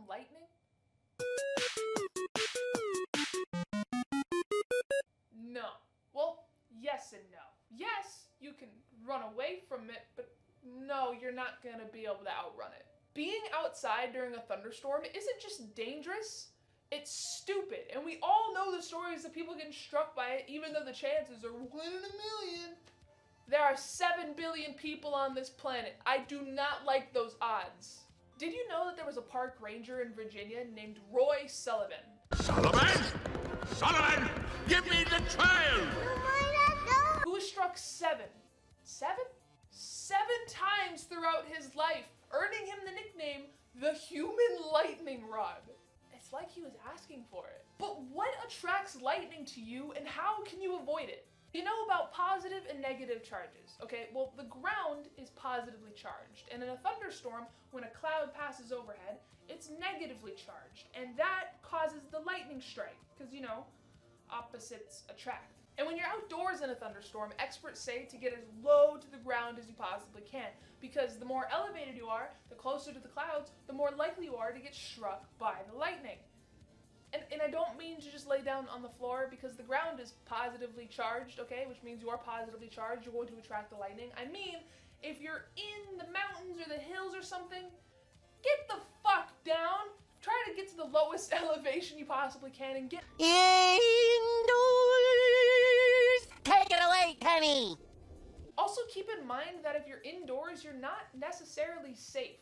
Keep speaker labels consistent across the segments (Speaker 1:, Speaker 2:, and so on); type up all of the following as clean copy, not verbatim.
Speaker 1: lightning? No. Well, yes and no. Yes, you can run away from it, but no, you're not gonna be able to outrun it. Being outside during a thunderstorm isn't just dangerous, it's stupid. And we all know the stories of people getting struck by it, even though the chances are 1 in a million. There are 7 billion people on this planet. I do not like those odds. Did you know that there was a park ranger in Virginia named Roy Sullivan?
Speaker 2: Sullivan? Sullivan! Give me the child!
Speaker 1: Who was struck 7 times throughout his life, earning him the nickname the Human Lightning Rod. It's like he was asking for it. But what attracts lightning to you, and how can you avoid it? You know about positive and negative charges, okay? Well, the ground is positively charged, and in a thunderstorm, when a cloud passes overhead, it's negatively charged, and that causes the lightning strike, because, you know, opposites attract. And when you're outdoors in a thunderstorm, experts say to get as low to the ground as you possibly can, because the more elevated you are, the closer to the clouds, the more likely you are to get struck by the lightning. And I don't mean to just lay down on the floor, because the ground is positively charged, okay, which means you are positively charged, you're going to attract the lightning. I mean, if you're in the mountains or the hills or something, get the fuck down, try to get to the lowest elevation you possibly can and get
Speaker 3: indoors. Take it away, Penny.
Speaker 1: Also keep in mind that if you're indoors, you're not necessarily safe.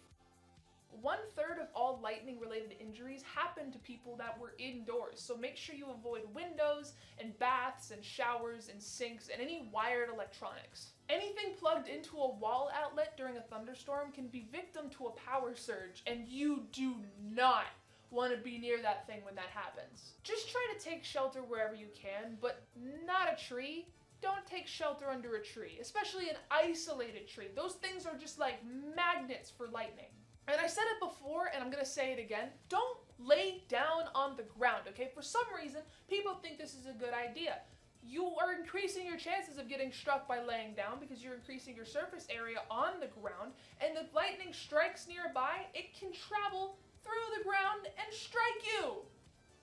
Speaker 1: 1/3 of all lightning-related injuries happen to people that were indoors, so make sure you avoid windows and baths and showers and sinks and any wired electronics. Anything plugged into a wall outlet during a thunderstorm can be victim to a power surge, and you do not want to be near that thing when that happens. Just try to take shelter wherever you can, but not a tree. Don't take shelter under a tree, especially an isolated tree. Those things are just like magnets for lightning. And I said it before, and I'm gonna say it again, don't lay down on the ground, okay? For some reason, people think this is a good idea. You are increasing your chances of getting struck by laying down because you're increasing your surface area on the ground, and if lightning strikes nearby, it can travel through the ground and strike you.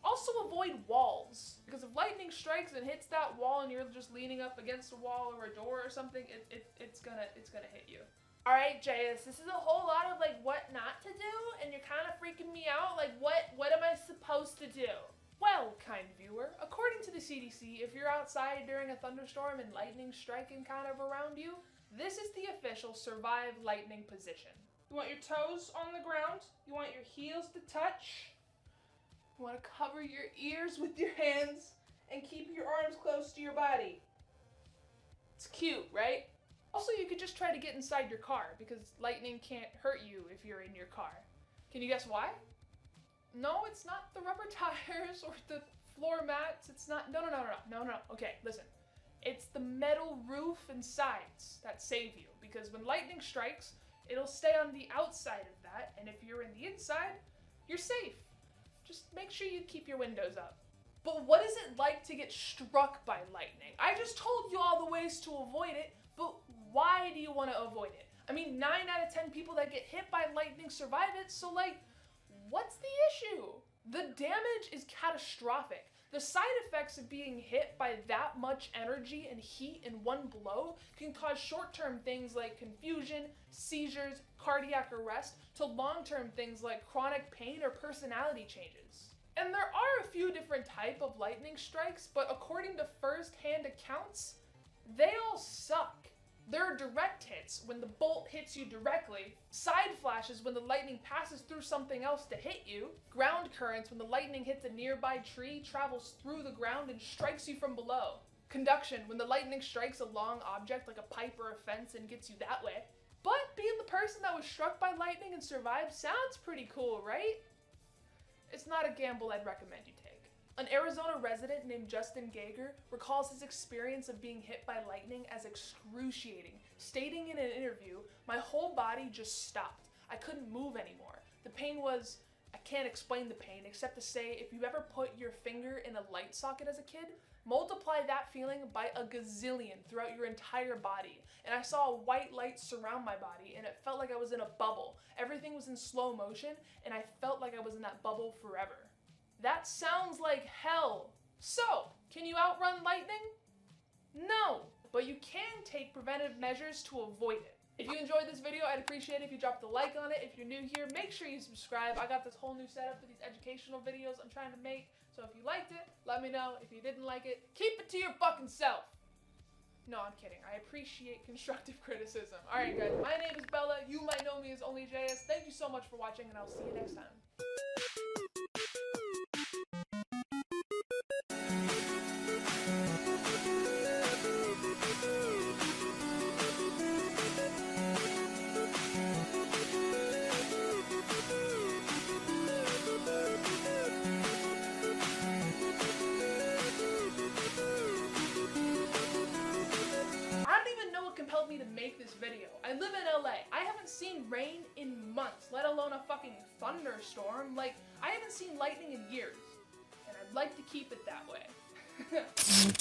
Speaker 1: Also avoid walls, because if lightning strikes and hits that wall and you're just leaning up against a wall or a door or something, it's gonna hit you. Alright, Jayus, this is a whole lot of like what not to do, and you're kind of freaking me out. Like what am I supposed to do? Well, kind viewer, according to the CDC, if you're outside during a thunderstorm and lightning striking kind of around you, this is the official survive lightning position. You want your toes on the ground, you want your heels to touch, you want to cover your ears with your hands, and keep your arms close to your body. It's cute, right? Also, you could just try to get inside your car, because lightning can't hurt you if you're in your car. Can you guess why? No, it's not the rubber tires or the floor mats. It's not, no. Okay, listen. It's the metal roof and sides that save you, because when lightning strikes, it'll stay on the outside of that, and if you're in the inside, you're safe. Just make sure you keep your windows up. But what is it like to get struck by lightning? I just told you all the ways to avoid it, but why do you want to avoid it? I mean, 9 out of 10 people that get hit by lightning survive it, so like, what's the issue? The damage is catastrophic. The side effects of being hit by that much energy and heat in one blow can cause short-term things like confusion, seizures, cardiac arrest, to long-term things like chronic pain or personality changes. And there are a few different types of lightning strikes, but according to first-hand accounts, they all suck. There are direct hits when the bolt hits you directly, side flashes when the lightning passes through something else to hit you, ground currents when the lightning hits a nearby tree, travels through the ground and strikes you from below, conduction when the lightning strikes a long object like a pipe or a fence and gets you that way. But being the person that was struck by lightning and survived sounds pretty cool, right? It's not a gamble I'd recommend you take. An Arizona resident named Justin Gager recalls his experience of being hit by lightning as excruciating, stating in an interview, "My whole body just stopped. I couldn't move anymore. The pain was, I can't explain the pain except to say if you ever put your finger in a light socket as a kid, multiply that feeling by a gazillion throughout your entire body. And I saw a white light surround my body, and it felt like I was in a bubble. Everything was in slow motion, and I felt like I was in that bubble forever. That sounds like hell. So, can you outrun lightning? No, but you can take preventive measures to avoid it. If you enjoyed this video, I'd appreciate it if you dropped a like on it. If you're new here, make sure you subscribe. I got this whole new setup for these educational videos I'm trying to make. So if you liked it, let me know. If you didn't like it, keep it to your fucking self. No, I'm kidding. I appreciate constructive criticism. Alright guys, my name is Bella. You might know me as OnlyJayus. Thank you so much for watching, and I'll see you next time. Compelled me to make this video. I live in LA. I haven't seen rain in months, let alone a fucking thunderstorm. Like, I haven't seen lightning in years. And I'd like to keep it that way.